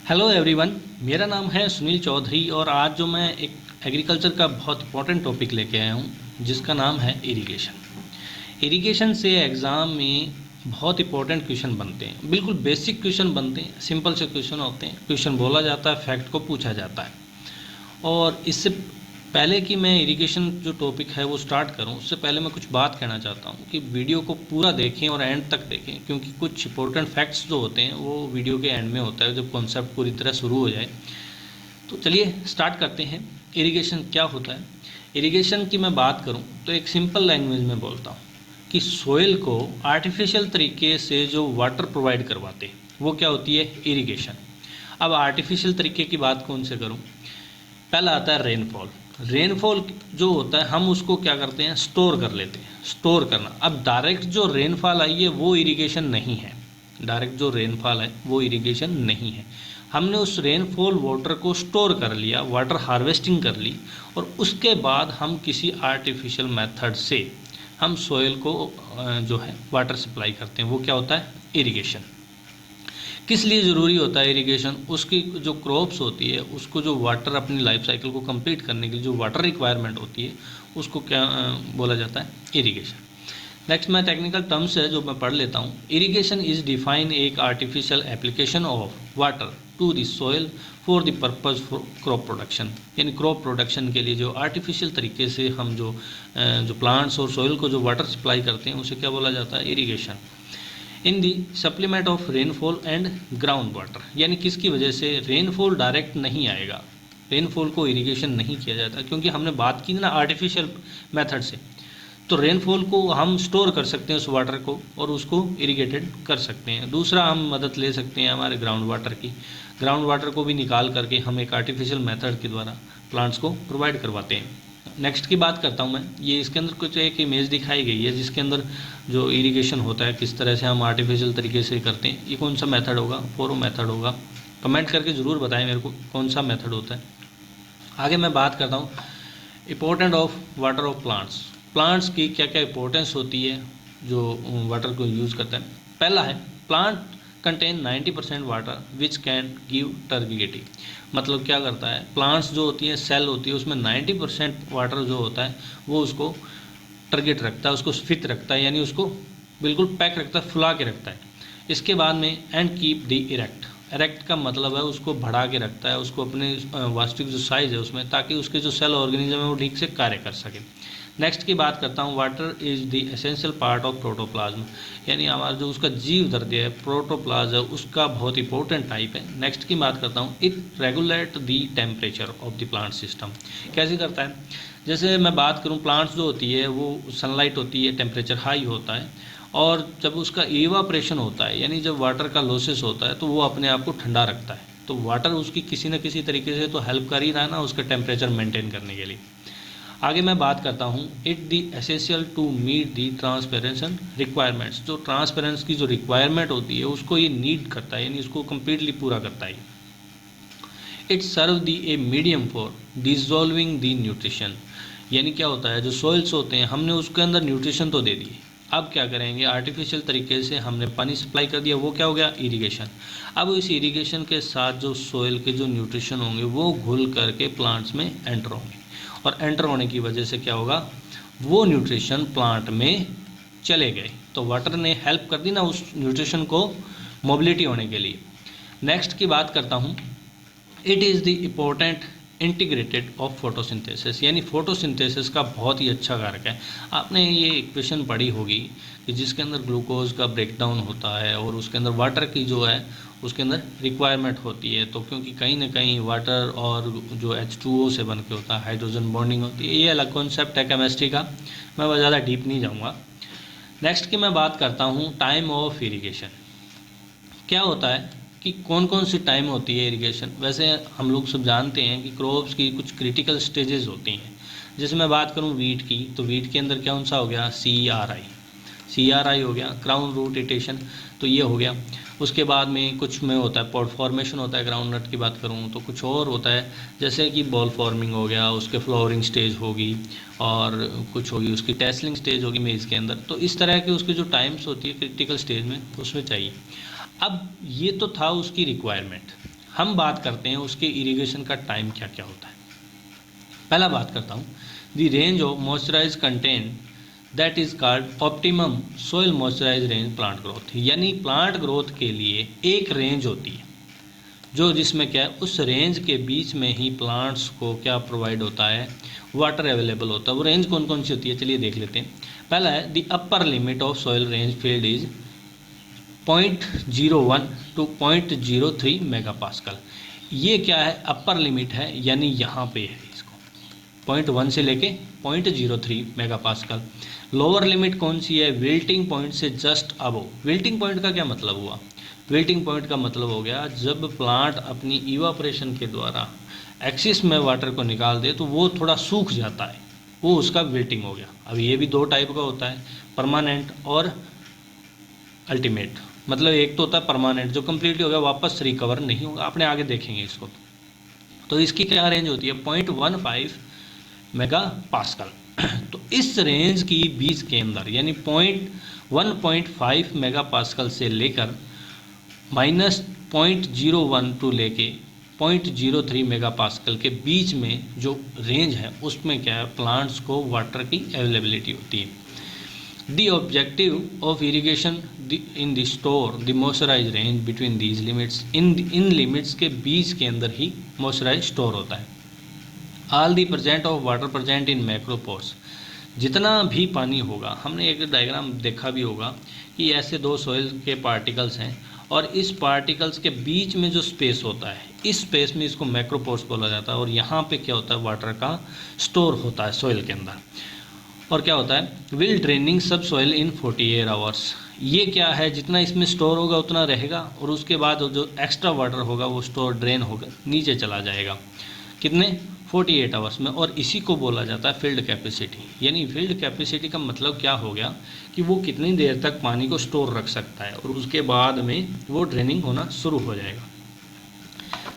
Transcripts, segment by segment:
Hello everyone, मेरा नाम है सुनील चौधरी और आज जो मैं एक एग्रीकल्चर का बहुत इंपॉर्टेंट टॉपिक लेके आया हूँ जिसका नाम है इरिगेशन। इरिगेशन से एग्ज़ाम में बहुत इंपॉर्टेंट क्वेश्चन बनते हैं, बिल्कुल बेसिक क्वेश्चन बनते हैं, सिंपल से क्वेश्चन होते हैं। क्वेश्चन बोला जाता है, फैक्ट को पूछा जाता है। और इससे पहले कि मैं इरिगेशन जो टॉपिक है वो स्टार्ट करूं, उससे पहले मैं कुछ बात कहना चाहता हूं कि वीडियो को पूरा देखें और एंड तक देखें, क्योंकि कुछ इंपॉर्टेंट फैक्ट्स जो होते हैं वो वीडियो के एंड में होता है जब कॉन्सेप्ट पूरी तरह शुरू हो जाए। तो चलिए स्टार्ट करते हैं। इरिगेशन क्या होता है? इरिगेशन की मैं बात करूँ तो एक सिंपल लैंग्वेज में बोलता हूँ कि सोइल को आर्टिफिशियल तरीके से जो वाटर प्रोवाइड करवाते हैं वो क्या होती है? इरिगेशन। अब आर्टिफिशियल तरीके की बात कौन से करूँ? पहला आता है रेनफॉल। रेनफॉल जो होता है हम उसको क्या करते हैं? स्टोर कर लेते हैं। स्टोर करना, अब डायरेक्ट जो रेनफॉल आई है वो इरिगेशन नहीं है। डायरेक्ट जो रेनफॉल है वो इरिगेशन नहीं है। हमने उस रेनफॉल वाटर को स्टोर कर लिया, वाटर हार्वेस्टिंग कर ली, और उसके बाद हम किसी आर्टिफिशियल मेथड से हम सॉइल को जो है वाटर सप्लाई करते हैं, वो क्या होता है? इरिगेशन। किस लिए ज़रूरी होता है इरिगेशन? उसकी जो क्रॉप्स होती है उसको जो वाटर अपनी लाइफ साइकिल को कंप्लीट करने के लिए जो वाटर रिक्वायरमेंट होती है उसको क्या बोला जाता है? इरिगेशन। नेक्स्ट मैं टेक्निकल टर्म्स है जो मैं पढ़ लेता हूँ। इरिगेशन इज डिफाइन एक artificial application of water to the soil for the purpose for crop production. यानी क्रॉप प्रोडक्शन के लिए जो आर्टिफिशियल तरीके से हम जो प्लांट्स और सॉइल को जो वाटर सप्लाई करते हैं उसे क्या बोला जाता है? Irrigation. In the supplement of rainfall and ground water, यानी किसकी वजह से? रेनफॉल डायरेक्ट नहीं आएगा, रेनफॉल को इरिगेशन नहीं किया जाता, क्योंकि हमने बात की ना आर्टिफिशियल मेथड से। तो रेनफॉल को हम स्टोर कर सकते हैं उस वाटर को और उसको इरिगेटेड कर सकते हैं। दूसरा हम मदद ले सकते हैं हमारे ग्राउंड वाटर की। ग्राउंड वाटर को भी निकाल करके हम एक आर्टिफिशियल मेथड के द्वारा प्लांट्स को प्रोवाइड करवाते हैं। नेक्स्ट की बात करता हूँ मैं। ये इसके अंदर कुछ एक इमेज दिखाई गई है जिसके अंदर जो इरिगेशन होता है किस तरह से हम आर्टिफिशियल तरीके से करते हैं। ये कौन सा मेथड होगा? फोरो मेथड होगा। कमेंट करके ज़रूर बताएं मेरे को कौन सा मेथड होता है। आगे मैं बात करता हूँ important of water of plants. Plants की क्या क्या इंपॉर्टेंस होती है जो वाटर को यूज़ करता है। पहला है plant contain 90% water which can give turbidity. मतलब क्या करता है? प्लांट्स जो होती है, सेल होती है, उसमें 90% वाटर जो होता है वो उसको टारगेट रखता है, उसको फिट रखता है, यानी उसको बिल्कुल पैक रखता है, फुला के रखता है। इसके बाद में and keep the erect. Erect का मतलब है उसको बढ़ा के रखता है, उसको अपने वास्तविक जो साइज़ है उसमें, ताकि उसके जो सेल ऑर्गेनिज्म है वो ठीक से कार्य कर सके। नेक्स्ट की बात करता हूँ, water is the essential part of protoplasm. यानी हमारा जो उसका जीव द्रव्य है, प्रोटोप्लाज्म है, उसका बहुत इंपॉर्टेंट टाइप है। नेक्स्ट की बात करता हूँ, it regulate the temperature of the plant system. कैसे करता है? जैसे मैं बात करूँ, प्लांट्स जो होती है वो सनलाइट होती है, टेम्परेचर हाई होता है, और जब उसका इवापरेशन होता है यानी जब वाटर का लॉसेस होता है तो वो अपने आप को ठंडा रखता है। तो वाटर उसकी किसी न किसी तरीके से तो हेल्प कर ही रहा है ना उसका टेम्परेचर मेंटेन करने के लिए। आगे मैं बात करता हूँ, it the essential to meet the transparency requirements. जो ट्रांसपेरेंस की जो रिक्वायरमेंट होती है उसको ये नीड करता है, यानी उसको कम्प्लीटली पूरा करता है। It serve the a medium for dissolving the nutrition. यानी क्या होता है, जो सॉइल्स होते हैं हमने उसके अंदर न्यूट्रिशन तो दे दिए, अब क्या करेंगे? आर्टिफिशियल तरीके से हमने पानी सप्लाई कर दिया, वो क्या हो गया? इरिगेशन। अब इस इरिगेशन के साथ जो सॉइल के जो न्यूट्रिशन होंगे वो घुल करके प्लांट्स में एंटर होंगे, और एंटर होने की वजह से क्या होगा? वो न्यूट्रिशन प्लांट में चले गए, तो वाटर ने हेल्प कर दी ना उस न्यूट्रिशन को मोबिलिटी होने के लिए। नेक्स्ट की बात करता हूँ, it is the important integrated of photosynthesis. यानी फोटोसिंथेसिस का बहुत ही अच्छा कारक है। आपने ये इक्वेशन पढ़ी होगी कि जिसके अंदर ग्लूकोज का ब्रेकडाउन होता है और उसके अंदर वाटर की जो है उसके अंदर रिक्वायरमेंट होती है। तो क्योंकि कहीं ना कहीं वाटर और जो H2O से बन के होता है, हाइड्रोजन बॉन्डिंग होती है, ये अलग कॉन्सेप्ट है केमिस्ट्री का, मैं ज़्यादा डीप नहीं जाऊँगा। नेक्स्ट की मैं बात करता हूँ टाइम ऑफ इरिगेशन। क्या होता है कि कौन कौन सी टाइम होती है इरिगेशन? वैसे हम लोग सब जानते हैं कि क्रॉप्स की कुछ क्रिटिकल स्टेजेस होती हैं। जैसे मैं बात करूं वीट की, तो वीट के अंदर कौन सा हो गया? CRI हो गया, क्राउन रूट इरिटेशन, तो ये हो गया। उसके बाद में कुछ में होता है पॉड फॉर्मेशन होता है। ग्राउंड नट की बात करूँ तो कुछ और होता है, जैसे कि बॉल फॉर्मिंग हो गया, उसके फ्लोरिंग स्टेज होगी, और कुछ होगी उसकी टेस्लिंग स्टेज होगी मेज़ के अंदर। तो इस तरह के उसकी जो टाइम्स होती है क्रिटिकल स्टेज में उसमें चाहिए। अब ये तो था उसकी रिक्वायरमेंट। हम बात करते हैं उसके इरिगेशन का टाइम क्या क्या होता है। पहला बात करता हूँ, the range of moisturize content that is called optimum soil moisturize range plant growth. यानी प्लांट ग्रोथ के लिए एक रेंज होती है जो जिसमें क्या है, उस रेंज के बीच में ही प्लांट्स को क्या प्रोवाइड होता है, वाटर अवेलेबल होता है। वो रेंज कौन कौन सी होती है, चलिए देख लेते हैं। पहला है the upper limit of soil range field is 0.01 to 0.03 mega pascal. ये क्या है, अपर लिमिट है, यानी यहाँ पे है इसको 0.1 से लेके 0.03 मेगा पास्कल। लोअर लिमिट कौन सी है, विल्टिंग पॉइंट से जस्ट अबव। विल्टिंग पॉइंट का क्या मतलब हुआ, विल्टिंग पॉइंट का मतलब हो गया जब प्लांट अपनी इवापोरेशन के द्वारा एक्सिस में वाटर को निकाल दे तो वो थोड़ा सूख जाता है, वो उसका विल्टिंग हो गया। अब ये भी दो टाइप का होता है, परमानेंट और अल्टीमेट। मतलब एक तो होता है परमानेंट जो कम्प्लीटली हो गया, वापस रिकवर नहीं होगा, अपने आगे देखेंगे इसको। तो इसकी क्या रेंज होती है, 0.15 मेगा पास्कल। तो इस रेंज की बीच के अंदर यानी 1.5 मेगा पास्कल से लेकर -0.01 टू लेके 0.03 मेगा पास्कल के बीच में जो रेंज है उसमें क्या है, प्लांट्स को वाटर की अवेलेबिलिटी होती है। The objective of irrigation in the store the moisturise range between these limits. इन लिमिट्स के बीच के अंदर ही मॉइस्चराइज स्टोर होता है। All the present of water present in macropores. जितना भी पानी होगा, हमने एक डायग्राम देखा भी होगा कि ऐसे दो सॉइल के पार्टिकल्स हैं और इस पार्टिकल्स के बीच में जो स्पेस होता है, इस स्पेस में इसको मैक्रोपोर्स बोला जाता है। और यहाँ पे क्या होता है, वाटर का स्टोर होता है सॉइल के अंदर। और क्या होता है, विल ड्रेनिंग सब सॉइल इन 48 आवर्स। ये क्या है, जितना इसमें स्टोर होगा उतना रहेगा और उसके बाद जो एक्स्ट्रा वाटर होगा वो स्टोर ड्रेन होगा नीचे चला जाएगा। कितने, 48 आवर्स में। और इसी को बोला जाता है फील्ड कैपेसिटी। यानी फील्ड कैपेसिटी का मतलब क्या हो गया कि वो कितनी देर तक पानी को स्टोर रख सकता है और उसके बाद में वो ड्रेनिंग होना शुरू हो जाएगा।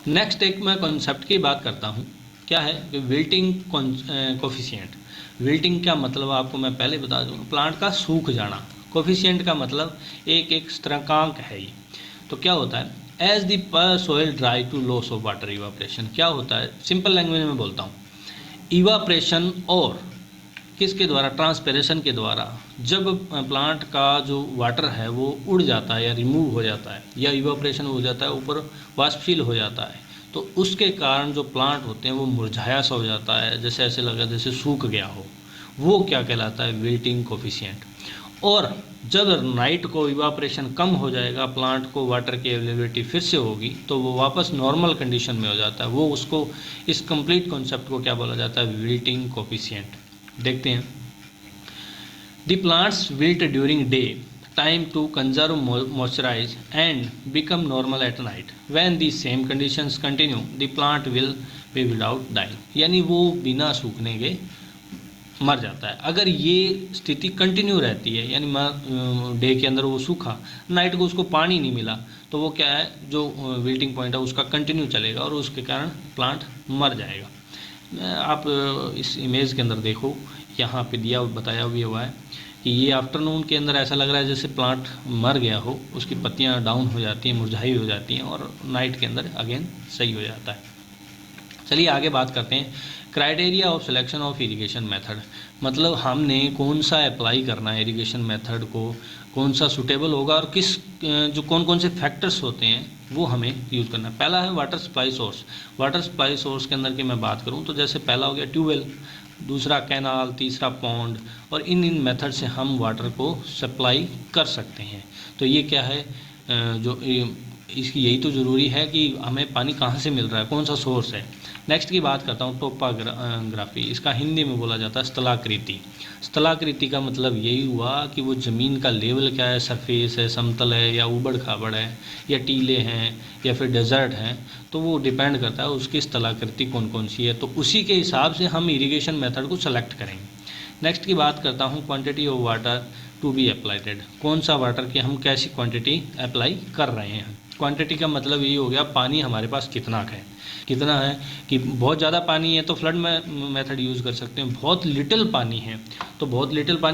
नेक्स्ट एक मैं कॉन्सेप्ट की बात करता हूँ, क्या है, विल्टिंग कोफिशिएंट। विल्टिंग का मतलब आपको मैं पहले बता दूँ, प्लांट का सूख जाना। कोफिशिएंट का मतलब एक स्थिरांक है ये। तो क्या होता है, as the per soil dry to loss of water evaporation. क्या होता है, सिंपल लैंग्वेज में बोलता हूँ, इवापोरेशन और किसके द्वारा, ट्रांसपिरेशन के द्वारा जब प्लांट का जो वाटर है वो उड़ जाता है या रिमूव हो जाता है या इवापोरेशन हो जाता है, ऊपर वाष्पशील हो जाता है, तो उसके कारण जो प्लांट होते हैं वो मुरझाया सा हो जाता है, जैसे ऐसे लगा जैसे सूख गया हो। वो क्या कहलाता है, विल्टिंग कोफिशिएंट। और जब नाइट को इवापोरेशन कम हो जाएगा, प्लांट को वाटर की अवेलेबिलिटी फिर से होगी तो वो वापस नॉर्मल कंडीशन में हो जाता है। वो उसको, इस कंप्लीट कॉन्सेप्ट को क्या बोला जाता है, विल्टिंग कोफिशिएंट। देखते हैं, the plants wilt during day time to conserve moisturize and become normal at night. When the same conditions continue the plant will be without dying. यानी वो बिना सूखने के मर जाता है। अगर ये स्थिति कंटिन्यू रहती है, यानी डे के अंदर वो सूखा, नाइट को उसको पानी नहीं मिला, तो वो क्या है, जो विल्टिंग पॉइंट है उसका कंटिन्यू चलेगा और उसके कारण प्लांट मर जाएगा। आप इस इमेज के अंदर देखो, यहाँ पे दिया बताया भी हुआ है कि ये आफ्टरनून के अंदर ऐसा लग रहा है जैसे प्लांट मर गया हो, उसकी पत्तियाँ डाउन हो जाती हैं, मुरझाई हो जाती हैं, और नाइट के अंदर अगेन सही हो जाता है। चलिए आगे बात करते हैं, criteria of selection of irrigation method. मतलब हमने कौन सा अप्लाई करना है इरिगेशन मेथड को, कौन सा सूटेबल होगा और किस जो कौन कौन से फैक्टर्स होते हैं वो हमें यूज़ करना है। पहला है water supply source. Water supply source के अंदर की मैं बात करूं तो जैसे पहला हो गया ट्यूबवेल, दूसरा कैनाल, तीसरा पॉन्ड, और इन मेथड से हम वाटर को सप्लाई कर सकते हैं। तो ये क्या है, जो इसकी यही तो ज़रूरी है कि हमें पानी कहाँ से मिल रहा है, कौन सा सोर्स है। नेक्स्ट की बात करता हूँ टोपोग्राफी। इसका हिंदी में बोला जाता है स्थलाकृति। स्थलाकृति का मतलब यही हुआ कि वो ज़मीन का लेवल क्या है, सरफेस है, समतल है या ऊबड़ खाबड़ है या टीले हैं या फिर डेजर्ट हैं, तो वो डिपेंड करता है उसकी स्थलाकृति कौन कौन सी है। तो उसी के हिसाब से हम इरिगेशन मेथड को सेलेक्ट करेंगे। नेक्स्ट की बात करता हूँ quantity of water to be applied. कौन सा वाटर की हम कैसी क्वांटिटी अप्लाई कर रहे हैं। क्वांटिटी का मतलब यही हो गया पानी हमारे पास कितना है कि बहुत ज़्यादा पानी है तो फ्लड मेथड यूज़ कर सकते हैं, बहुत लिटिल पानी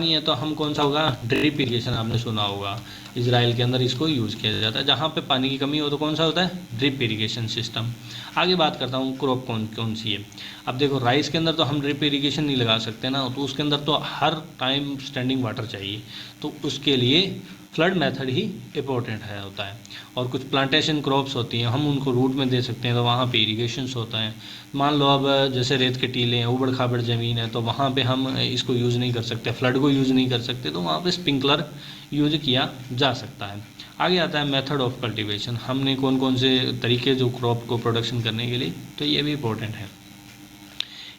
है तो हम कौन सा होगा, ड्रिप इरिगेशन। आपने सुना होगा इजराइल के अंदर इसको यूज़ किया जाता है, जहाँ पे पानी की कमी हो तो कौन सा होता है, ड्रिप इरिगेशन सिस्टम। आगे बात करता हूँ क्रॉप कौन सी है। अब देखो राइस के अंदर तो हम ड्रिप इरिगेशन नहीं लगा सकते ना, तो उसके अंदर तो हर टाइम स्टैंडिंग वाटर चाहिए, तो उसके लिए फ्लड मेथड ही इम्पोर्टेंट होता है। और कुछ प्लांटेशन क्रॉप्स होती हैं, हम उनको रूट में दे सकते हैं, तो वहाँ पे इरिगेशंस होता है। मान लो अब जैसे रेत के टीले हैं, उबड़ खाबड़ ज़मीन है, तो वहाँ पे हम इसको यूज़ नहीं कर सकते, फ्लड को यूज़ नहीं कर सकते, तो वहाँ पे स्प्रिंकलर यूज किया जा सकता है। आगे आता है मेथड ऑफ कल्टीवेशन, हमने कौन कौन से तरीके जो क्रॉप को प्रोडक्शन करने के लिए, तो ये भी इम्पोर्टेंट है।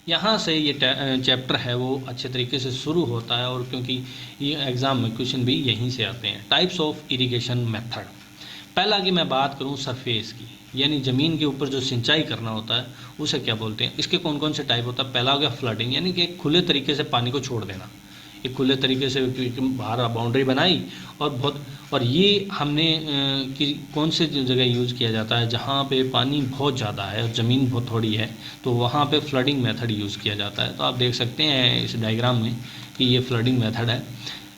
यहाँ से ये चैप्टर है वो अच्छे तरीके से शुरू होता है, और क्योंकि ये एग्ज़ाम में क्वेश्चन भी यहीं से आते हैं। Types of irrigation method. पहला की मैं बात करूँ सरफेस की, यानी ज़मीन के ऊपर जो सिंचाई करना होता है उसे क्या बोलते हैं। इसके कौन कौन से टाइप होता है। पहला हो गया फ्लडिंग, यानी कि एक खुले तरीके से पानी को छोड़ देना, एक खुले तरीके से बाहर बाउंड्री बनाई और ये हमने कि कौन से जगह यूज़ किया जाता है, जहाँ पे पानी बहुत ज़्यादा है और ज़मीन बहुत थोड़ी है, तो वहाँ पे फ्लडिंग मेथड यूज़ किया जाता है। तो आप देख सकते हैं इस डायग्राम में कि ये फ्लडिंग मेथड है।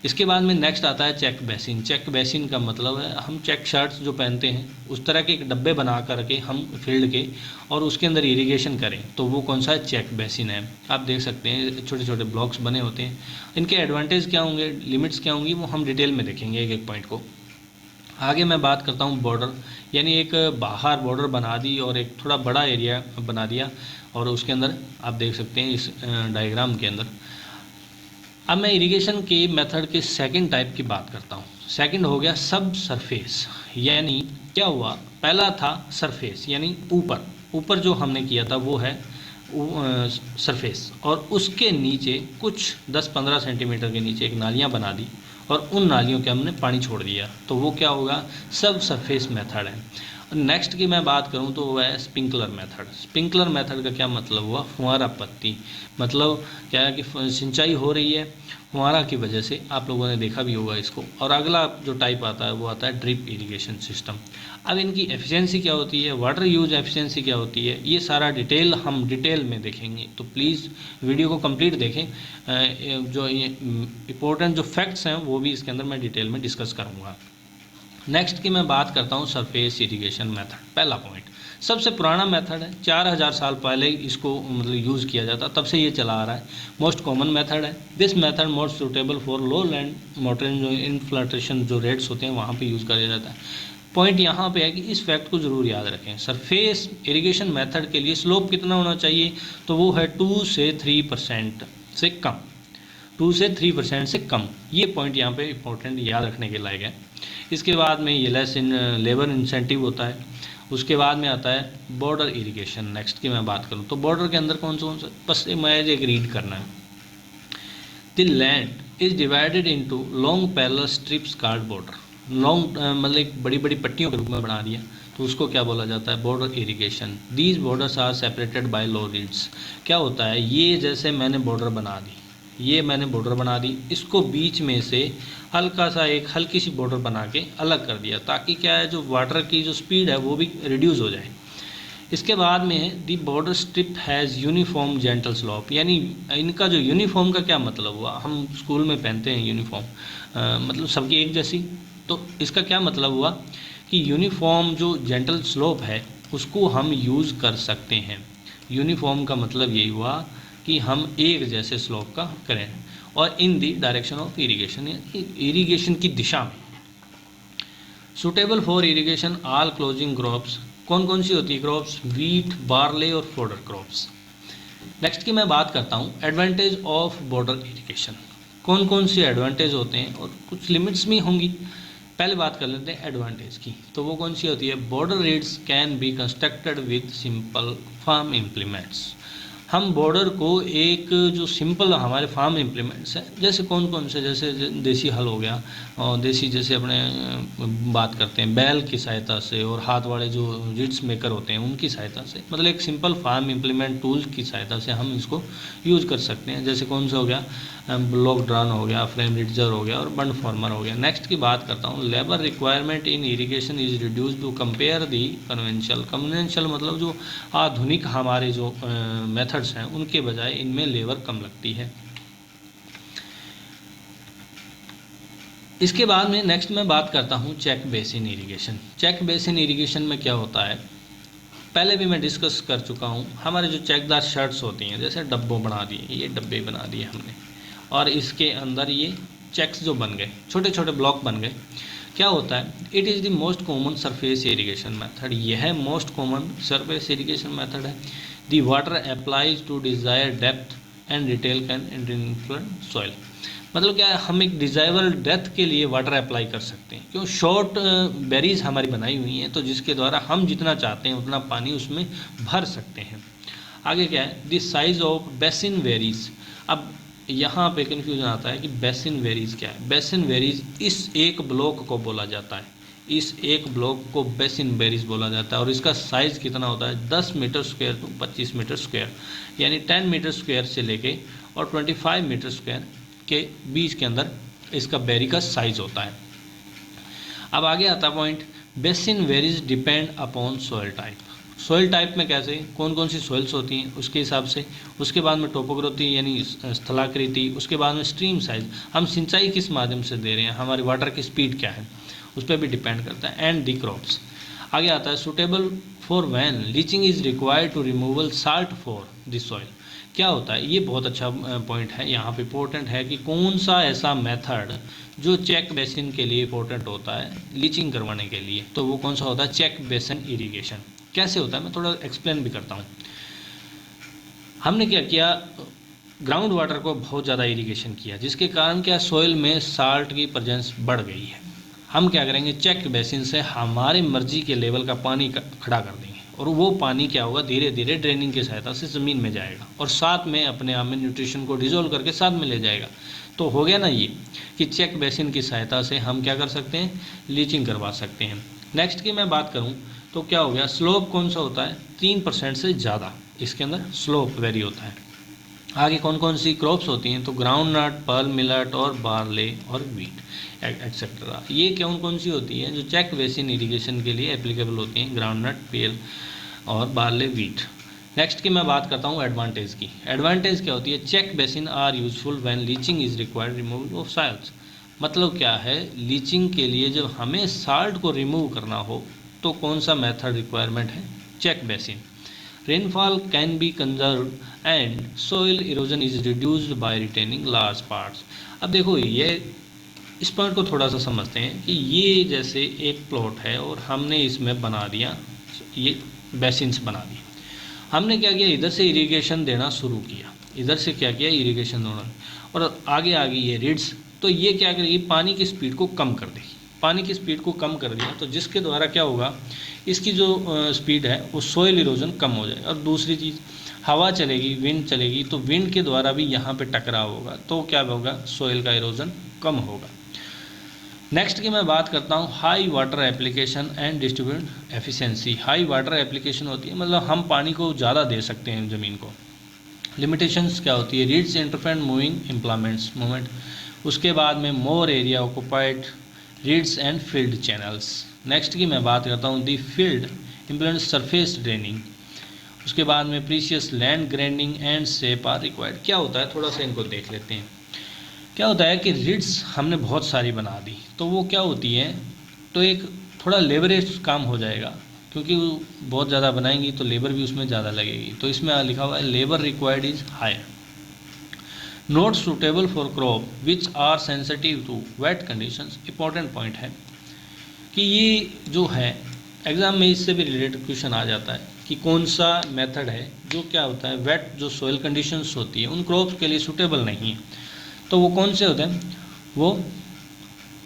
इसके बाद में नेक्स्ट आता है चेक बेसिन। चेक बेसिन का मतलब है हम चेक शर्ट्स जो पहनते हैं उस तरह के एक डब्बे बना करके हम फील्ड के और उसके अंदर इरिगेशन करें, तो वो कौन सा है, चेक बेसिन है। आप देख सकते हैं छोटे छोटे ब्लॉक्स बने होते हैं। इनके एडवांटेज क्या होंगे, लिमिट्स क्या होंगी, वो हम डिटेल में देखेंगे एक एक पॉइंट को। आगे मैं बात करता हूँ बॉर्डर, यानी एक बाहर बॉर्डर बना दी और एक थोड़ा बड़ा एरिया बना दिया, और उसके अंदर आप देख सकते हैं इस डायग्राम के अंदर। अब मैं इरिगेशन के मेथड के सेकंड टाइप की बात करता हूँ। सेकंड हो गया सब सरफेस, यानी क्या हुआ, पहला था सरफेस यानी ऊपर जो हमने किया था वो है सरफेस, और उसके नीचे कुछ 10-15 सेंटीमीटर के नीचे एक नालियाँ बना दी और उन नालियों के हमने पानी छोड़ दिया, तो वो क्या होगा, सब सरफेस मेथड है। नेक्स्ट की मैं बात करूं तो वह है स्प्रिंकलर मेथड। स्प्रिंकलर मेथड का क्या मतलब हुआ, फुहारा पत्ती, मतलब क्या है कि सिंचाई हो रही है फुहारा की वजह से, आप लोगों ने देखा भी होगा इसको। और अगला जो टाइप आता है वो आता है ड्रिप इरिगेशन सिस्टम। अब इनकी एफिशिएंसी क्या होती है, वाटर यूज एफिशिएंसी क्या होती है, ये सारा हम डिटेल में देखेंगे, तो प्लीज़ वीडियो को कंप्लीट देखें। जो ये इम्पोर्टेंट जो फैक्ट्स हैं वो भी इसके अंदर मैं डिटेल में डिस्कस करूँगा। नेक्स्ट की मैं बात करता हूँ सरफेस इरिगेशन मेथड। पहला पॉइंट, सबसे पुराना मेथड है, 4000 साल पहले इसको मतलब यूज़ किया जाता, तब से ये चला आ रहा है। मोस्ट कॉमन मेथड है। This method most suitable for low land watering, जो इनफ्लट्रेशन जो रेट्स होते हैं वहाँ पे यूज़ किया जाता है। पॉइंट यहाँ पे है कि इस फैक्ट को ज़रूर याद रखें, सरफेस इरिगेशन मेथड के लिए स्लोप कितना होना चाहिए, तो वो है 2 से 3% से कम, 2 से 3% से कम। ये पॉइंट यहाँ पे इंपॉर्टेंट याद रखने के लायक है। इसके बाद में ये लेस लेबर इंसेंटिव होता है। उसके बाद में आता है बॉर्डर इरिगेशन। नेक्स्ट की मैं बात करूँ तो बॉर्डर के अंदर कौन सा बस मैं एक रीड करना है। The land is divided into long parallel strips called border. Long मतलब एक बड़ी बड़ी पट्टियों के रूप में बना दिया, तो उसको क्या बोला जाता है, border irrigation. These borders are separated by low reeds. क्या होता है, ये जैसे मैंने बॉर्डर बना दी, इसको बीच में से हल्का सा एक हल्की सी बॉर्डर बना के अलग कर दिया, ताकि क्या है जो वाटर की जो स्पीड है वो भी रिड्यूस हो जाए। इसके बाद में है the border strip has uniform gentle slope, यानी इनका जो यूनिफॉर्म का क्या मतलब हुआ, हम स्कूल में पहनते हैं यूनिफॉर्म, मतलब सबकी एक जैसी, तो इसका क्या मतलब हुआ कि यूनिफॉर्म जो जेंटल स्लोप है उसको हम यूज़ कर सकते हैं। यूनिफॉर्म का मतलब यही हुआ कि हम एक जैसे स्लोप का करें, और in the direction of irrigation, irrigation की दिशा में। Suitable for irrigation all closing crops, कौन कौन सी होती है क्रॉप्स, वीट, बार्ले और फोडर क्रॉप्स। नेक्स्ट की मैं बात करता हूँ एडवांटेज ऑफ बॉर्डर इरिगेशन। कौन कौन सी एडवांटेज होते हैं और कुछ लिमिट्स भी होंगी। पहले बात कर लेते हैं एडवांटेज की, तो वो कौन सी होती है, border reeds can be constructed with simple farm implements. हम बॉर्डर को एक जो सिंपल हमारे फार्म इम्प्लीमेंट्स हैं, जैसे कौन कौन से, जैसे देसी हल हो गया, और देसी जैसे अपने बात करते हैं बैल की सहायता से, और हाथ वाले जो रिड्स मेकर होते हैं उनकी सहायता से, मतलब एक सिंपल फार्म इम्प्लीमेंट टूल की सहायता से हम इसको यूज कर सकते हैं। जैसे कौन सा हो गया, ब्लॉक ड्रॉन हो गया, फ्रेम रिड्जर हो गया, और बंड फॉर्मर हो गया। नेक्स्ट की बात करता हूँ, labour requirement in irrigation is reduce to compare the conventional मतलब जो आधुनिक हमारे जो मेथड्स हैं उनके बजाय इनमें लेबर कम लगती है। इसके बाद में नेक्स्ट मैं बात करता हूँ check basin irrigation. Check basin irrigation में क्या होता है, पहले भी मैं डिस्कस कर चुका हूँ। हमारे जो चेकदार शर्ट्स होती हैं, जैसे डब्बों बना दिए, ये डब्बे बना दिए हमने, और इसके अंदर ये चेक्स जो बन गए, छोटे छोटे ब्लॉक बन गए। क्या होता है, it is the most common surface irrigation method. यह most common surface irrigation method है। The water applies to desire depth and detail can influence soil. मतलब क्या है, हम एक डिजायरेबल डेप्थ के लिए वाटर अप्लाई कर सकते हैं, क्यों, शॉर्ट बेरीज हमारी बनाई हुई हैं, तो जिसके द्वारा हम जितना चाहते हैं उतना पानी उसमें भर सकते हैं। आगे क्या है, the size of basin varies. अब यहाँ पे कन्फ्यूजन आता है कि बेसिन वेरीज क्या है। बेसिन वेरीज इस एक ब्लॉक को बोला जाता है, इस एक ब्लॉक को बेसिन वेरीज बोला जाता है, और इसका साइज़ कितना होता है, 10 metre square to 25 metre square, यानी 10 मीटर स्क्वायर से लेके और 25 मीटर स्क्वायर के बीच के अंदर इसका बेरी का साइज होता है। अब आगे आता point, basin varies depend upon soil type. Soil type में कैसे, कौन कौन सी सॉइल्स होती हैं उसके हिसाब से, उसके बाद में टोपोग्राफी यानी स्थलाकृति, उसके बाद में स्ट्रीम साइज, हम सिंचाई किस माध्यम से दे रहे हैं, हमारी वाटर की स्पीड क्या है, उस पर भी डिपेंड करता है, एंड दी क्रॉप्स। आगे आता है suitable for when leaching is required to removal salt for the soil. क्या होता है, ये बहुत अच्छा पॉइंट है, यहाँ पे इंपॉर्टेंट है कि कौन सा ऐसा मेथड जो चेक बेसिन के लिए इंपॉर्टेंट होता है लीचिंग करवाने के लिए, तो वो कौन सा होता है, चेक बेसिन इरिगेशन। कैसे होता है मैं थोड़ा एक्सप्लेन भी करता हूँ। हमने क्या किया, ग्राउंड वाटर को बहुत ज़्यादा इरिगेशन किया, जिसके कारण क्या, सॉइल में साल्ट की प्रेजेंस बढ़ गई है। हम क्या करेंगे, चेक बेसिन से हमारे मर्जी के लेवल का पानी खड़ा कर देंगे, और वो पानी क्या होगा, धीरे धीरे ड्रेनिंग की सहायता से ज़मीन में जाएगा, और साथ में अपने आप में न्यूट्रिशन को डिजोल्व करके साथ में ले जाएगा। तो हो गया ना ये कि चेक बेसिन की सहायता से हम क्या कर सकते हैं, लीचिंग करवा सकते हैं। नेक्स्ट की मैं बात करूँ तो क्या हो गया, स्लोप कौन सा होता है, 3% से ज़्यादा इसके अंदर स्लोप वेरी होता है। आगे कौन कौन सी क्रॉप्स होती हैं, तो ग्राउंड नट, पर्ल मिलेट और बार्ले और वीट एक्सेट्रा। ये कौन सी होती हैं जो चेक बेसिन इरिगेशन के लिए एप्लीकेबल होती हैं, ग्राउंड नट, पेल और बार्ले, वीट। नेक्स्ट की मैं बात करता हूँ एडवांटेज की। एडवांटेज क्या होती है, check basin are useful when leaching is required removal of soils. मतलब क्या है, लीचिंग के लिए जब हमें साल्ट को रिमूव करना हो तो कौन सा मेथड रिक्वायरमेंट है, check basin. Rainfall can be conserve and soil erosion is reduced by retaining large parts. अब देखो, ये इस पॉइंट को थोड़ा सा समझते हैं कि ये जैसे एक प्लॉट है और हमने इसमें बना दिया, ये बेसिन्स बना दिए, हमने क्या किया, इधर से इरिगेशन देना शुरू किया, इधर से क्या किया, इरिगेशन देना, और आगे आ गई ये रिड्स, तो ये क्या करेगी, पानी की स्पीड को कम कर देगी। पानी की स्पीड को कम कर दिया तो जिसके द्वारा क्या होगा, इसकी जो स्पीड है वो सोइल इरोजन कम हो जाएगा। और दूसरी चीज़, हवा चलेगी, विंड चलेगी, तो विंड के द्वारा भी यहाँ पे टकराव होगा, तो क्या होगा, सोइल का इरोजन कम होगा। नेक्स्ट की मैं बात करता हूँ high water application and distribution efficiency. High water application होती है मतलब हम पानी को ज़्यादा दे सकते हैं ज़मीन को। लिमिटेशंस क्या होती है, reeds interferent moving implements movement. उसके बाद में more area occupied, reeds and field channels. Next की मैं बात करता हूँ the field implement surface draining. उसके बाद में precious land grinding and shape are required. क्या होता है, थोड़ा सा इनको देख लेते हैं। क्या होता है कि रीड्स हमने बहुत सारी बना दी, तो वो क्या होती है, तो एक थोड़ा लेबरेज काम हो जाएगा, क्योंकि वो बहुत ज़्यादा बनाएंगी तो लेबर भी उसमें ज़्यादा लगेगी। तो इसमें लिखा हुआ है labour required is higher, not suitable for crop which are sensitive to wet conditions. Important point है कि ये जो है एग्ज़ाम में इससे भी रिलेटेड क्वेश्चन आ जाता है कि कौन सा मेथड है जो क्या होता है, वेट जो सोइल कंडीशंस होती है उन क्रॉप्स के लिए सूटेबल नहीं है। तो वो कौन से होते हैं, वो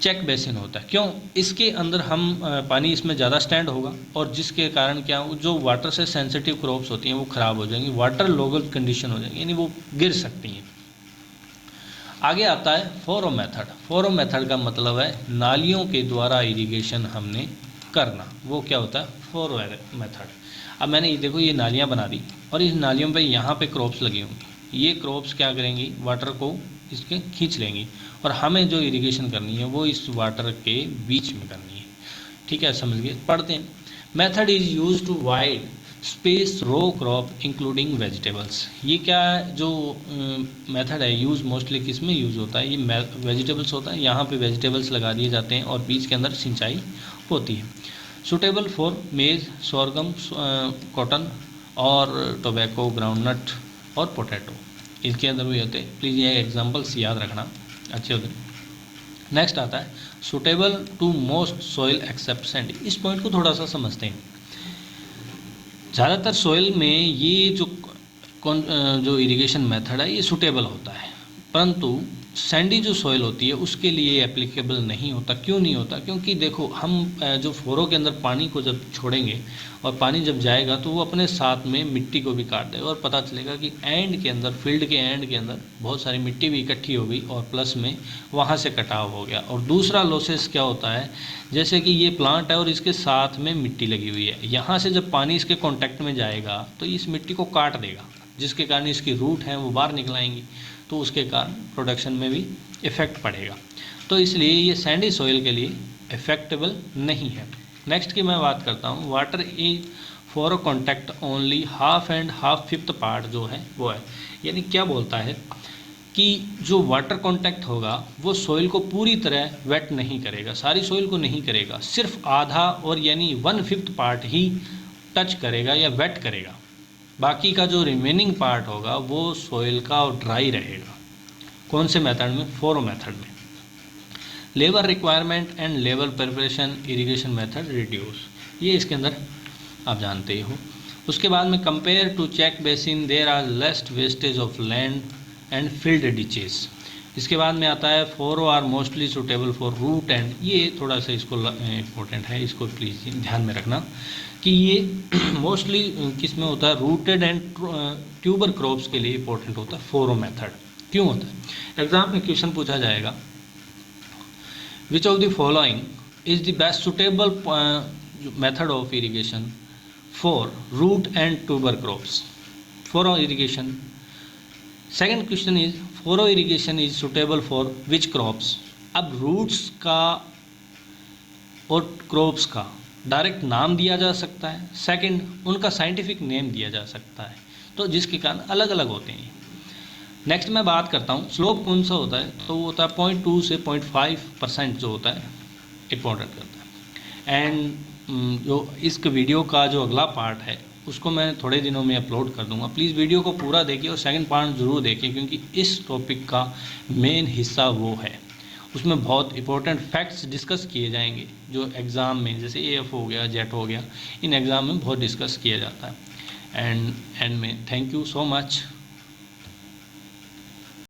चेक बेसिन होता है। क्यों? इसके अंदर हम पानी इसमें ज़्यादा स्टैंड होगा और जिसके कारण क्या जो वाटर से सेंसिटिव क्रॉप्स होती हैं वो ख़राब हो जाएंगी, वाटर लॉगल कंडीशन हो जाएंगी, यानी वो गिर सकती हैं। आगे आता है फोरो मेथड। फोरो मेथड का मतलब है नालियों के द्वारा इरिगेशन हमने करना, वो क्या होता है? फोरो मेथड। अब मैंने ये देखो ये नालियाँ बना दी और इस नालियों पे यहाँ पे क्रॉप्स लगी होंगी, ये क्रॉप्स क्या करेंगी? वाटर को इसके खींच लेंगी और हमें जो इरिगेशन करनी है वो इस वाटर के बीच में करनी है। ठीक है, समझ गए? पढ़ते हैं। Method is use to wide space row crop including vegetables. ये क्या जो मेथड है यूज़ मोस्टली किस में यूज़ होता है? ये वेजिटेबल्स होता है, यहाँ पे वेजिटेबल्स लगा दिए जाते हैं और बीच के अंदर सिंचाई होती है। सुटेबल फॉर मेज, सोरगम, कॉटन और टोबैको, ग्राउंडनट और पोटैटो, इसके अंदर भी होते हैं। प्लीज़ ये एग्जांपल्स याद रखना, अच्छे होते हैं। नेक्स्ट आता है suitable to most soil except sandy. इस पॉइंट को थोड़ा सा समझते हैं। ज़्यादातर सॉइल में ये जो इरिगेशन मेथड है ये सुटेबल होता है, परंतु सैंडी जो सॉइल होती है उसके लिए एप्लीकेबल नहीं होता। क्यों नहीं होता? क्योंकि देखो हम जो फोरों के अंदर पानी को जब छोड़ेंगे और पानी जब जाएगा तो वो अपने साथ में मिट्टी को भी काट देगा और पता चलेगा कि एंड के अंदर, फील्ड के एंड के अंदर बहुत सारी मिट्टी भी इकट्ठी हो गई और प्लस में वहाँ से कटाव हो गया। और दूसरा लॉसेस क्या होता है, जैसे कि ये प्लांट है और इसके साथ में मिट्टी लगी हुई है, यहाँ से जब पानी इसके कॉन्टैक्ट में जाएगा तो इस मिट्टी को काट देगा, जिसके कारण इसकी रूट हैं वो बाहर निकल आएंगी, तो उसके कारण प्रोडक्शन में भी इफ़ेक्ट पड़ेगा। तो इसलिए ये सैंडी सॉइल के लिए इफेक्टेबल नहीं है। नेक्स्ट की मैं बात करता हूँ, water is for a contact only half and half fifth part जो है वो है, यानी क्या बोलता है कि जो वाटर कांटेक्ट होगा वो सॉइल को पूरी तरह वेट नहीं करेगा, सारी सॉइल को नहीं करेगा, सिर्फ आधा और यानी 1/5 पार्ट ही टच करेगा या वेट करेगा। बाकी का जो रिमेनिंग पार्ट होगा वो सॉइल का और ड्राई रहेगा। कौन से मेथड में? फोरो मेथड में। Labour requirement and labour preparation irrigation method reduce, ये इसके अंदर आप जानते ही हो। उसके बाद में compare to check basin there are less wastage of land and field ditches. इसके बाद में आता है furrow are mostly suitable for root and, ये थोड़ा सा इसको इम्पोर्टेंट है, इसको प्लीज़ ध्यान में रखना कि ये मोस्टली किस में होता है? रूटेड एंड ट्यूबर क्रॉप्स के लिए इंपॉर्टेंट होता है फोरो मेथड। क्यों होता है? एग्जाम में क्वेश्चन पूछा जाएगा, which of the following is the best suitable method of irrigation for root and tuber crops? Furrow irrigation. Second question is furrow irrigation is suitable for which crops? अब roots का और crops का direct नाम दिया जा सकता है, second उनका साइंटिफिक नेम दिया जा सकता है, तो जिसके कारण अलग अलग होते हैं। नेक्स्ट मैं बात करता हूँ स्लोप कौन सा होता है, तो वो होता है 0.2 से 0.5% जो होता है इम्पोर्टेंट करता है। एंड जो इस वीडियो का जो अगला पार्ट है उसको मैं थोड़े दिनों में अपलोड कर दूंगा। प्लीज़ वीडियो को पूरा देखिए और सेकंड पार्ट ज़रूर देखिए, क्योंकि इस टॉपिक का मेन हिस्सा वो है। उसमें बहुत इंपॉर्टेंट फैक्ट्स डिस्कस किए जाएंगे जो एग्ज़ाम में, जैसे AF हो गया, जेट हो गया, इन एग्ज़ाम में बहुत डिस्कस किया जाता है। एंड में थैंक यू सो मच।